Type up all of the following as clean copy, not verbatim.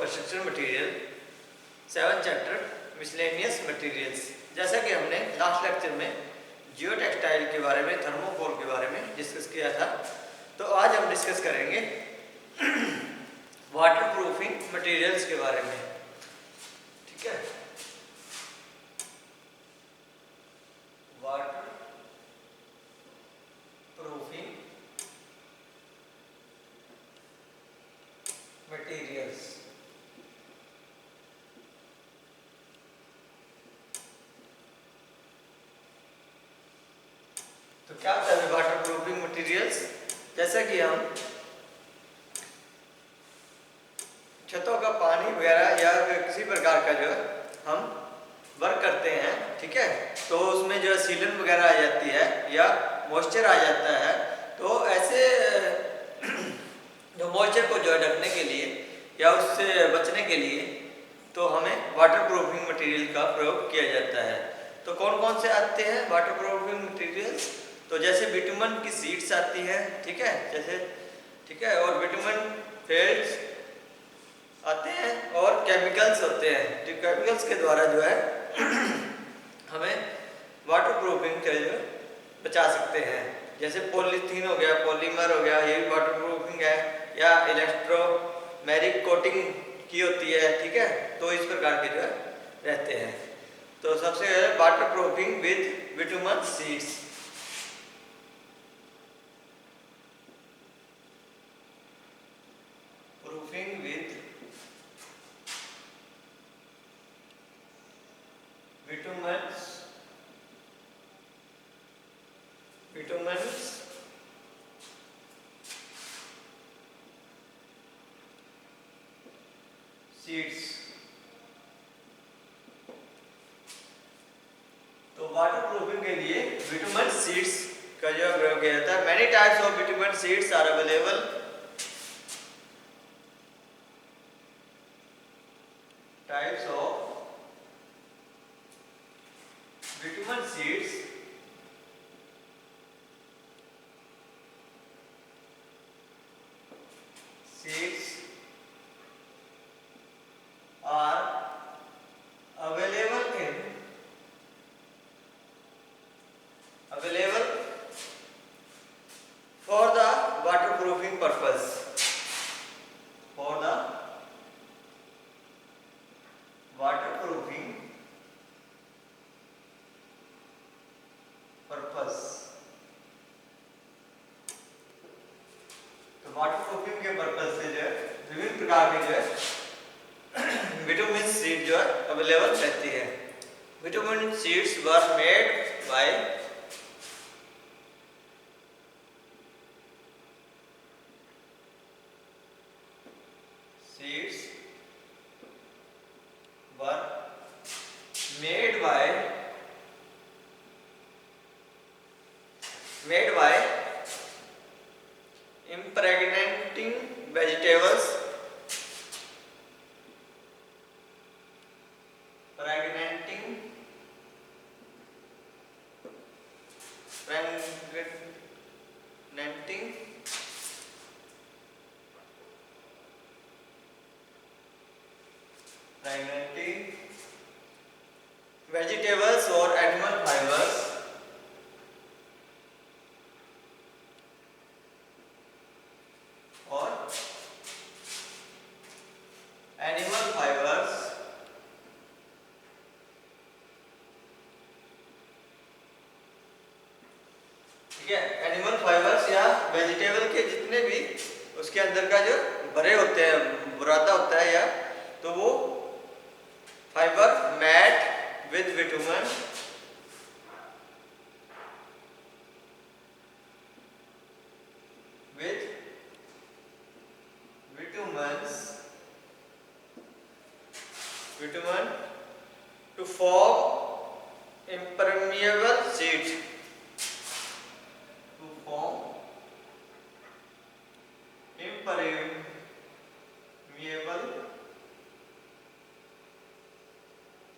Construction material 7 chapter miscellaneous materials. जैसा कि हमने लास्ट लेक्चर में जियो टेक्सटाइल के बारे में, थर्मोकोल के बारे में डिस्कस किया था, तो आज हम डिस्कस करेंगे वाटर प्रूफिंग मटेरियल्स के बारे में। ठीक है, वाटर प्रूफिंग मटेरियल्स। तो क्या होता है वाटर प्रूफिंग मटेरियल्स? जैसा कि हम छतों का पानी वगैरह या किसी प्रकार का जो है हम वर्क करते हैं, ठीक है, तो उसमें जो सीलन वगैरह आ जाती है या मॉइस्चर आ जाता है, तो ऐसे जो मॉइस्चर को जो है ढकने के लिए या उससे बचने के लिए तो हमें वाटर प्रूफिंग मटेरियल का प्रयोग किया जाता है। तो कौन कौन से आते हैं वाटर प्रूफिंग मटेरियल्स? तो जैसे बिटुमन की सीड्स आती हैं, ठीक है, जैसे, ठीक है, और बिटुमन फेल्ड्स आते हैं और केमिकल्स होते हैं। तो केमिकल्स के द्वारा जो है हमें वाटर प्रूफिंग से जो बचा सकते हैं। जैसे पॉलीथीन हो गया, पॉलीमर हो गया, ये भी वाटर प्रूफिंग है, या इलेक्ट्रोमेरिक कोटिंग की होती है, ठीक है, तो इस प्रकार के जो है रहते हैं। तो सबसे पहले waterproofing with bitumen sheets. Proofing with bitumens sheets. तो वाटर प्रूफिंग के लिए बिटुमन सीड्स का जो प्रयोग किया जाता है। Many types of bitumen seeds are available. Types of bitumen seeds are available for the waterproofing purpose. For the waterproofing purpose. तो वाटर प्रूफिंग के पर्पस से जो है विभिन्न प्रकार के जो है बिटुमिन सीड जो है अवेलेबल रहती है। Bitumen seeds were made by impregnating vegetables, vegetables or animal fibers ठीक है, एनिमल फाइबर्स या वेजिटेबल के जितने भी उसके अंदर का जो भरे होते हैं, बुरादा होता है, या तो वो fibre mat with bitumen to form impermeable sheet. To form impermeable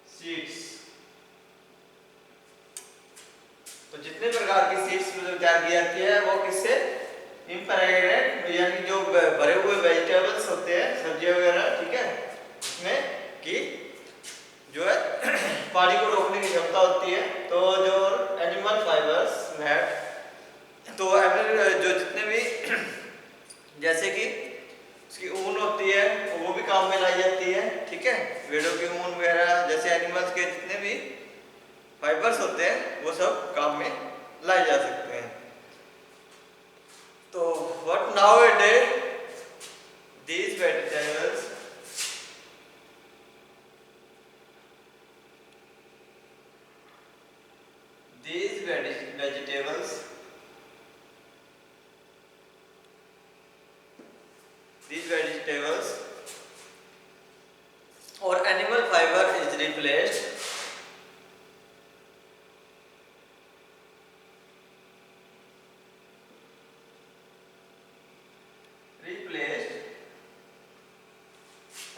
sheets. तो जितने प्रकार की सीड्स तैयार की जाती है वो किससे? इम्परेग्नेंट, यानी जो भरे हुए वेजिटेबल्स होते हैं, सब्जियां वगैरह, ठीक है, जैसे कि उसकी ऊन होती है वो भी काम में लाई जाती है, ठीक है। भेड़ों की ऊन वगैरह, जैसे एनिमल्स के जितने भी फाइबर्स होते हैं वो सब काम में लाए जा सकते हैं। तो what now a day these vegetables vegetables these vegetables or animal fiber is replaced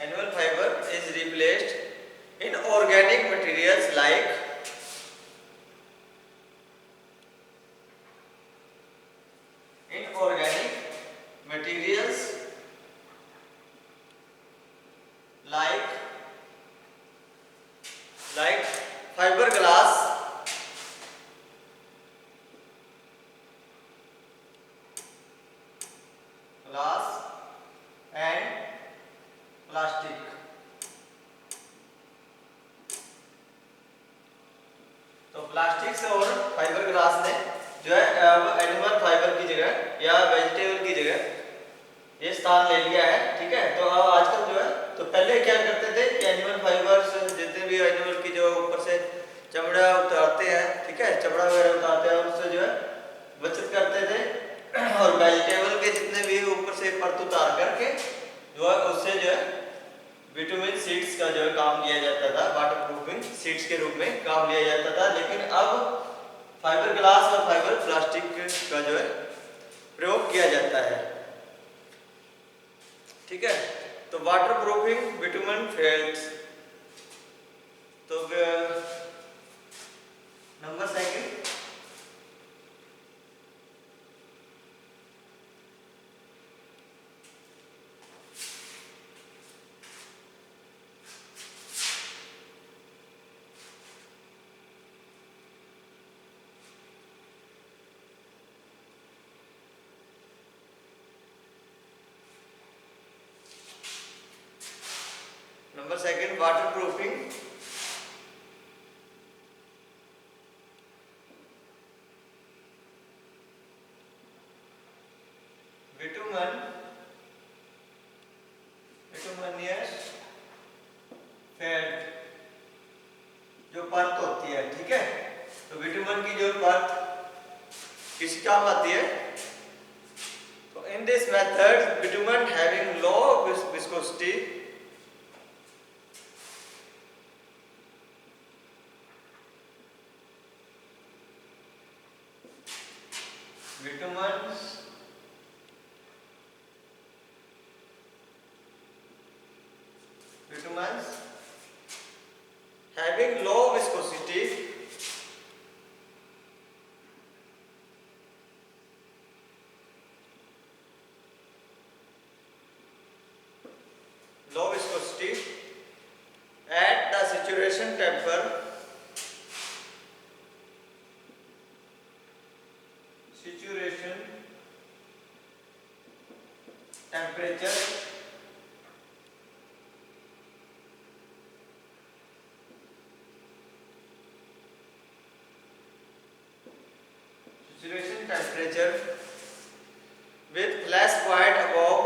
animal fiber is replaced in organic materials like inorganic materials like fiberglass, glass and plastic. तो प्लास्टिक से और फाइबर ग्लास ने जो है अब animal fibre की जगह या वेजिटेबल की जगह ये स्थान ले लिया है, ठीक है। तो आजकल जो है, तो पहले क्या करते थे कि एनिमल फाइबर्स जितने भी एनिमल की जो ऊपर से चमड़ा उतारते हैं, ठीक है, चमड़ा वगैरह उतारते हैं, उससे जो है बचत करते थे। और वेजिटेबल के जितने भी ऊपर से परत उतार करके जो है उससे जो है विटामिन सीड्स का जो है काम लिया जाता था, वाटर प्रूफिंग सीड्स के रूप में काम लिया जाता था। लेकिन अब फाइबर ग्लास और फाइबर प्लास्टिक का जो है प्रयोग किया जाता है, ठीक है। तो वाटर प्रूफिंग विटामिन फेल्ट्स, तो number second waterproofing bituminous felt जो परत होती है, ठीक है। तो विटामिन की जो परत किसी काम आती है, तो in this method vitamin having low viscosity vitamins having low viscosity at the saturation temperature with flash point above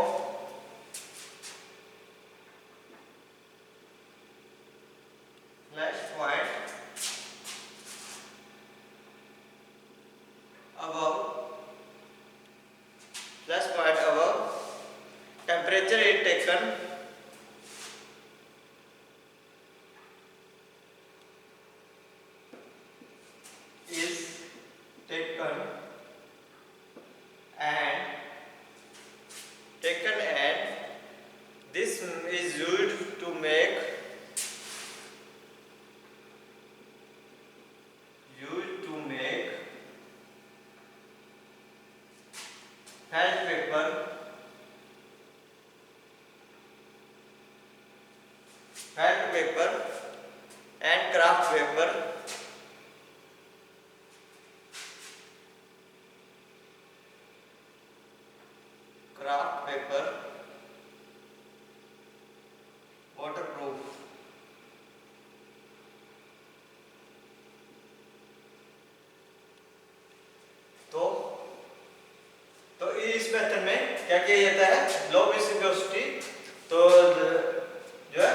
temperature is taken and this is used to make felt paper and craft paper paper waterproof। तो इस method में क्या किया जाता है, low viscosity, तो जो है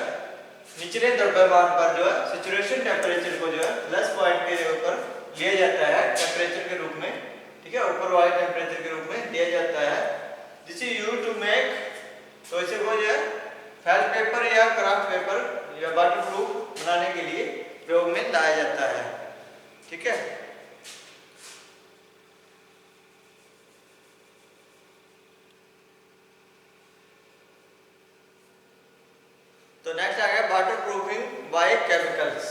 निचले द्रव्यमान पर जो है सैचुरेशन टेम्परेचर को जो है प्लस पॉइंट के ऊपर लिया जाता है टेम्परेचर के रूप में, ठीक है, ऊपर वाले टेम्परेचर के रूप में लिया जाता है। This is used to make, तो इसे वो जो है फेल्ट पेपर या क्राफ्ट पेपर या वाटरप्रूफ बनाने के लिए प्रयोग में लाया जाता है, ठीक है। तो नेक्स्ट आ गया वाटर प्रूफिंग बाय केमिकल्स।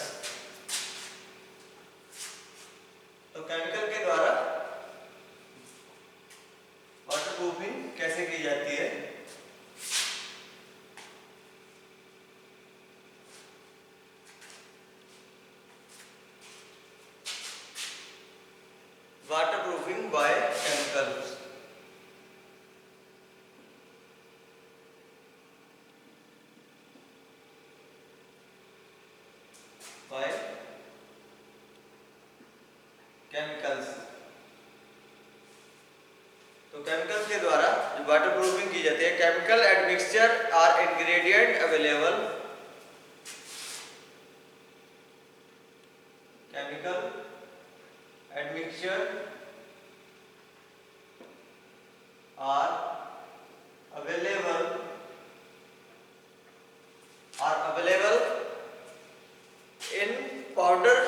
तो केमिकल के द्वारा वाटर प्रूफिंग कैसे की जाती है। Waterproofing by chemicals, by chemicals. तो केमिकल्स के द्वारा जो वाटर प्रूफिंग की जाती है, chemical and mixture are ingredient available, chemical and mixture are available in powder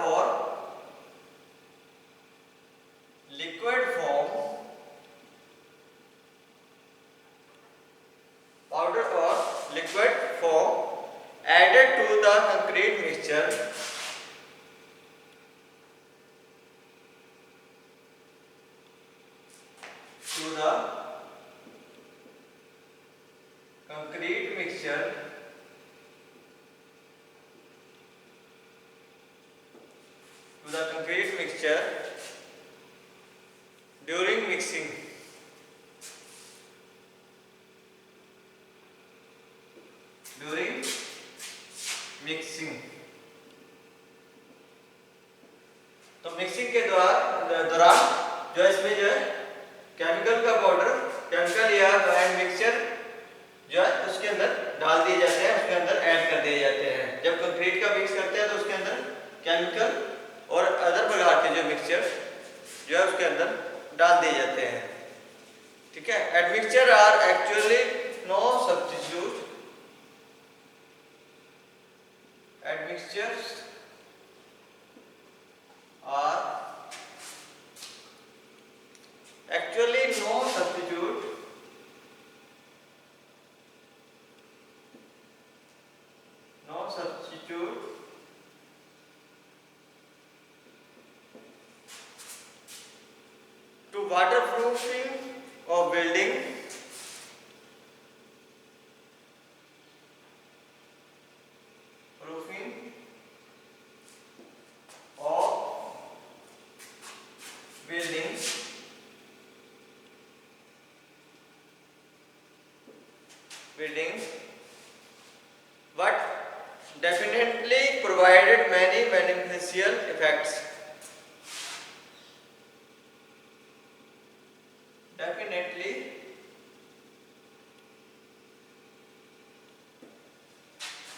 or liquid form, added to the concrete mixture, during mixing, तो mixing के दौरान जो इसमें जो है केमिकल का पाउडर, केमिकल या एंड मिक्सचर जो है उसके अंदर डाल दिए जाते हैं, उसके अंदर ऐड कर दिए जाते हैं। जब कंक्रीट का मिक्स करते हैं तो उसके अंदर केमिकल और अदर प्रकार के जो मिक्सचर जो है उसके अंदर डाल दिए जाते हैं, ठीक है। Admixture are actually no substitute, admixtures are actually no substitute to waterproofing of building, proofing of buildings, but definitely provided many beneficial effects.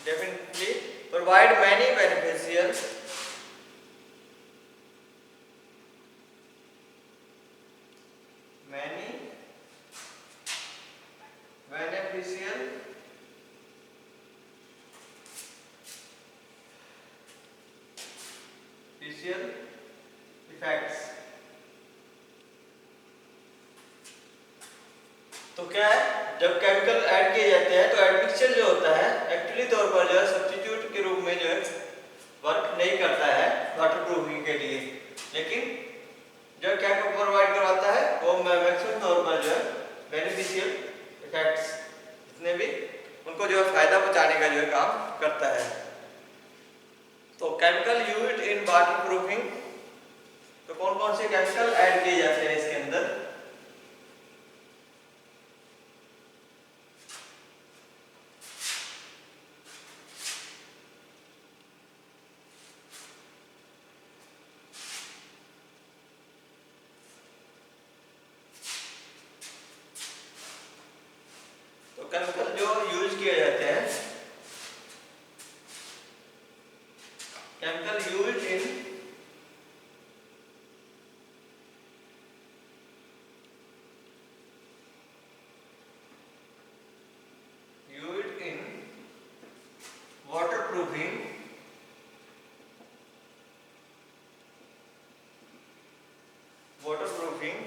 Definitely provide many beneficial effects। तो क्या है, जब केमिकल ऐड किए जाते हैं तो एडमिक्सचर जो होता है एक्चुअली तौर पर जो है सब्स्टिट्यूट के रूप में जो है वर्क नहीं करता है वाटर प्रूफिंग के लिए, लेकिन जो क्या प्रोवाइड करवाता है वो मैक्सिमम तौर पर जो है बेनिफिशियल इफेक्ट्स जितने भी उनको जो है फायदा पहुंचाने का जो है काम करता है। तो chemical used in water proofing, तो कौन कौन से केमिकल ऐड किए जाते हैं इसके अंदर? तो केमिकल जो यूज किए जाते हैं, chemical use in waterproofing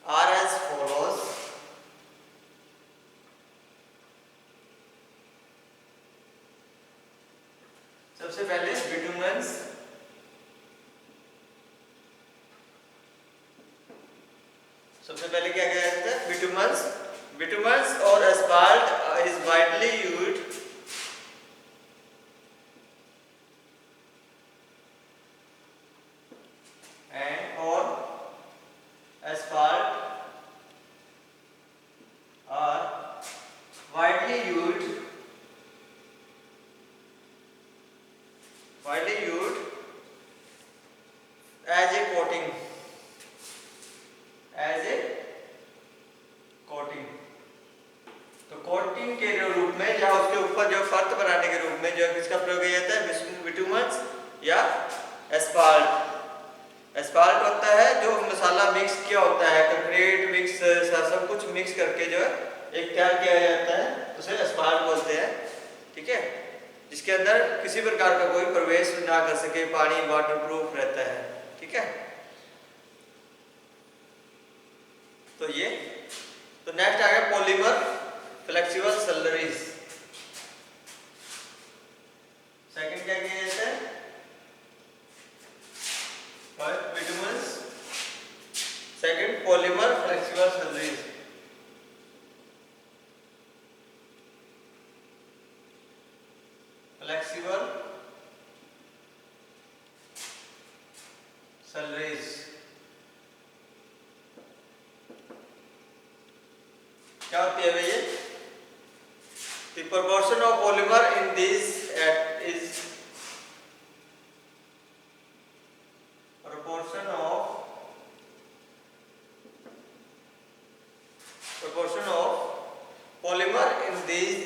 are as follows. सबसे पहले बिटुमेंस, सबसे पहले क्या किया जाता है? बिटुमेंस और asphalt is widely used and or asphalt are widely used as a coating, तो कोटिंग के रूप में या उसके ऊपर जो फर्श बनाने के रूप में जो किसका प्रयोग किया जाता है? बिटुमेंस या एस्फाल्ट। एस्फाल्ट होता है जो मसाला मिक्स किया होता है, कंक्रीट मिक्स सब कुछ मिक्स करके जो है एक तैयार किया जाता है, उसे एस्फाल्ट बोलते हैं। ठीक है, जिसके अंदर किसी प्रकार का कोई प्रवेश ना कर सके, पानी वाटरप्रूफ रहता है। ठीक है, तो ये तो नेक्स्ट आ गया पॉलीमर फ्लेक्सिबल स्लरीज। सेकंड क्या किया जाता है? First bitumens, second polymer flexible slurries. Flexible slurries क्या होती है भैया? The proportion of polymer in these is proportion of polymer in these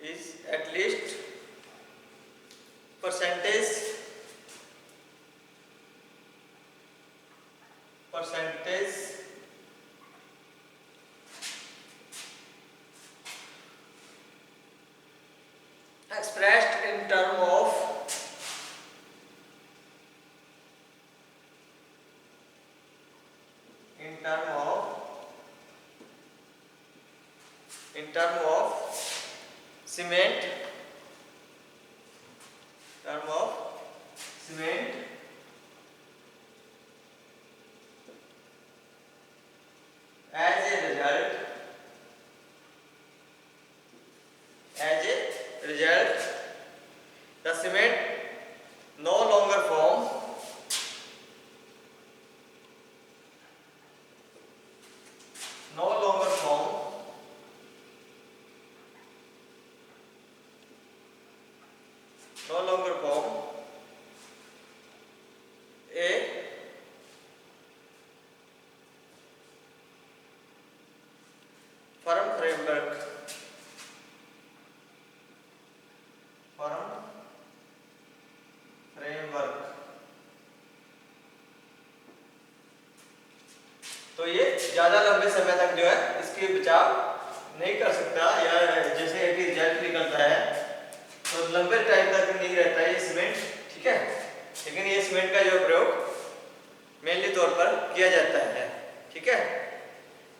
is at least percentage expressed in term of cement, as a result the cement no longer form a firm framework तो ये ज्यादा लंबे समय तक जो है इसके बचाव नहीं कर सकता, या जैसे एक रिजल्ट निकलता है तो लंबे टाइम तक नहीं रहता है ये सीमेंट। ठीक है, लेकिन ये सीमेंट का जो प्रयोग मेनली तौर पर किया जाता है। ठीक है,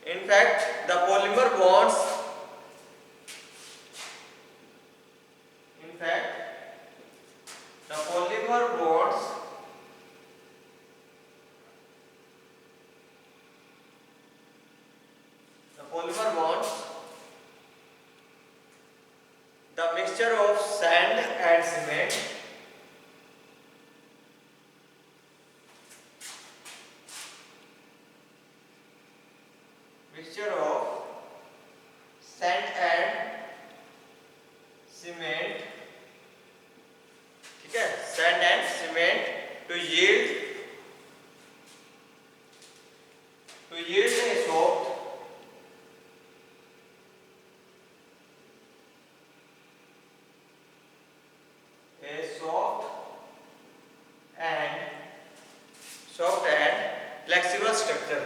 in fact the polymer bonds polymer bonds, the mixture of sand and cement mixture of sand and cement, ठीक है, sand and cement to yield a soft and flexible structure.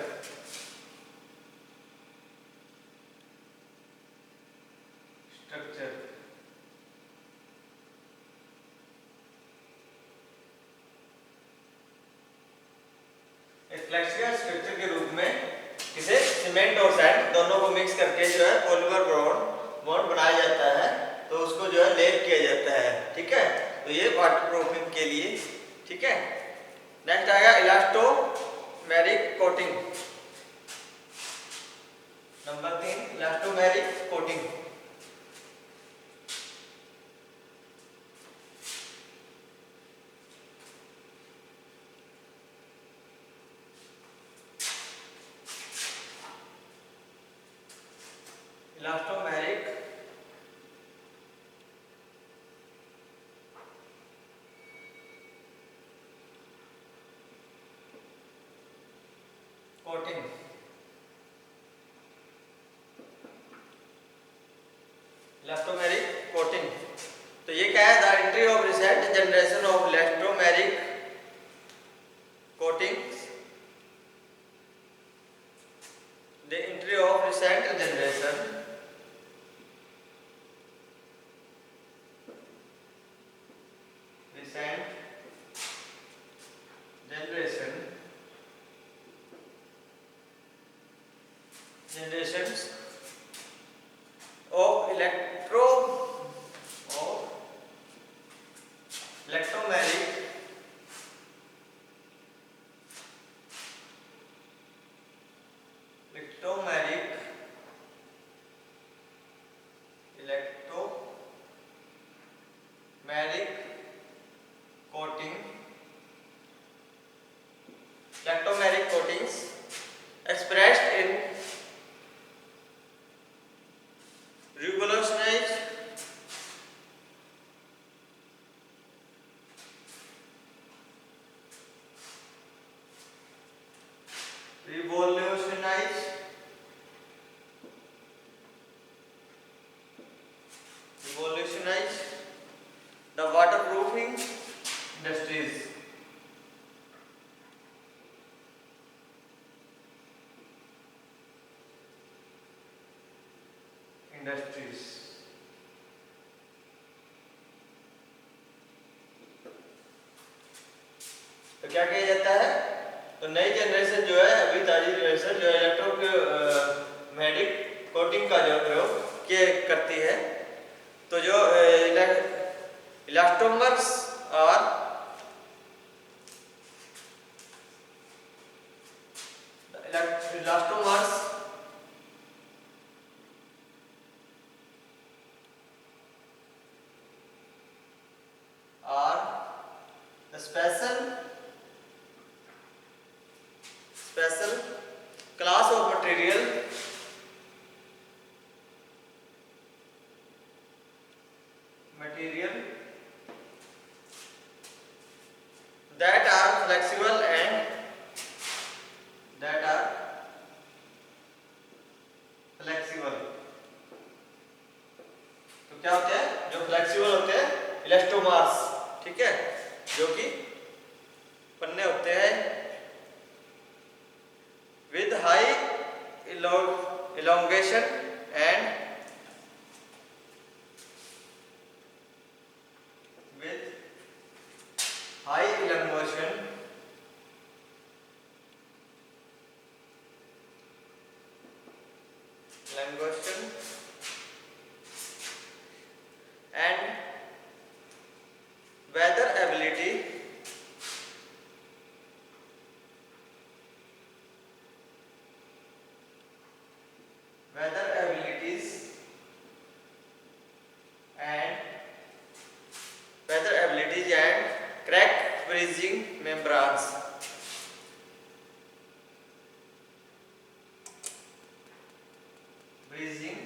Flexible structure के रूप में इसे सीमेंट और सैंड दोनों को mix करके जो है पॉलीमर बॉन्ड बनाया जाता है, तो उसको जो है लेप किया जाता है, ठीक है। तो ये वाटरप्रूफिंग के लिए, ठीक है। नेक्स्ट आएगा elastomeric coating. Number 3 elastomeric coating. Elastomeric coating. Elastomeric coating, तो ये क्या है? The entry of recent generation of elastomeric coatings, the entry of recent generation generations of electromeric electromeric coatings expressed in revolutionized the waterproofing industries. तो क्या किया जाता है? तो नई जनरेशन जो है, अभी ताजी जनरेशन जो इलेक्ट्रोमेरिक कोटिंग का जो प्रयोग करती है, तो जो इलास्टोमर्स और elastomers are the special class of material that are flexible and तो क्या होते हैं? जो फ्लेक्सिबल होते हैं इलास्टोमर्स, ठीक है, जो कि पन्ने होते हैं with high elongation and and weather ability bridging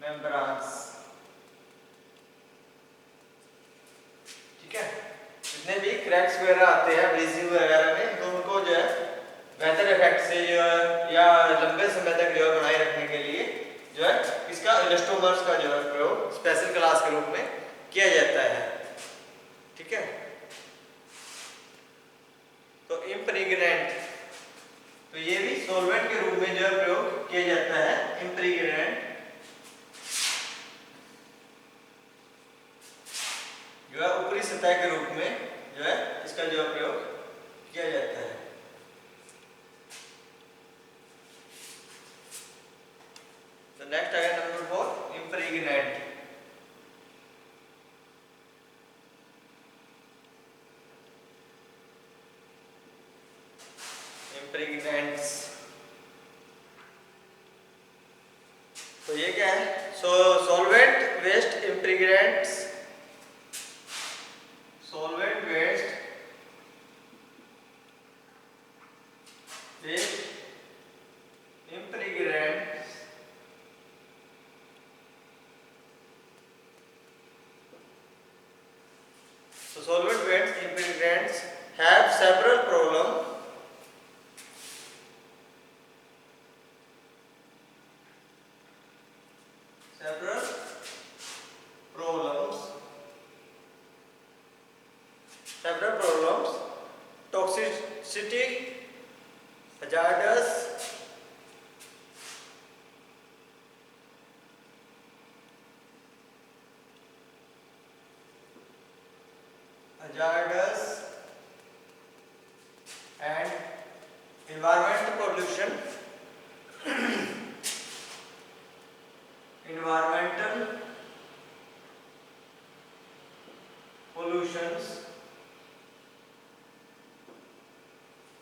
membranes. ठीक है, जितने भी क्रैक्स वगैरह आते हैं ब्रीजिंग वगैरह में, तो उनको जो है बेहतर इफेक्ट से जो है या लंबे समय तक जो है बनाए रखने के लिए जो है इसका इलास्टोमर्स का जो है प्रयोग स्पेशल क्लास के रूप में किया जाता है। ठीक है, तो इम्प्रेग्नेंट, तो ये भी सॉल्वेंट के रूप में जो है प्रयोग किया जाता है। इम्प्रेग्नेंट जो है ऊपरी सतह के रूप में जो है इसका जो है प्रयोग किया जाता है। तो नेक्स्ट आ गया नंबर 4, इम्प्रेग्नेंट। इम्प्रेग्नेंट्स, तो ये क्या है? Solvent waste impregnants, solvent waste impregnants so solvent waste impregnants have several problems toxicity, hazardous, and environmental pollution, environmental pollutions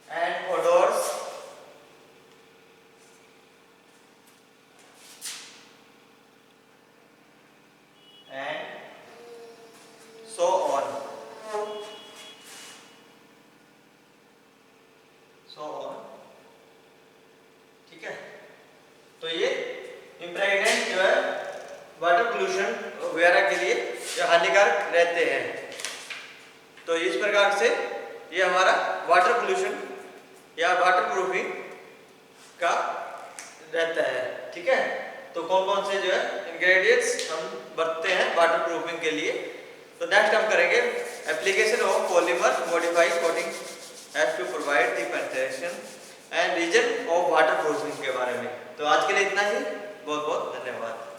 and odors and so on, ठीक है। तो ये इम्प्रेग्नेंट जो है वाटर पोल्यूशन वगैरह के लिए जो हानिकारक रहते हैं। तो इस प्रकार से ये हमारा वाटर पोल्यूशन या वाटर प्रूफिंग का रहता है। ठीक है, तो कौन कौन से जो है इंग्रेडिएंट्स हम बरतते हैं वाटर प्रूफिंग के लिए। तो नेक्स्ट हम करेंगे application of polymer modified coating has to provide the penetration and reason of waterproofing के बारे में। तो आज के लिए इतना ही, बहुत बहुत धन्यवाद।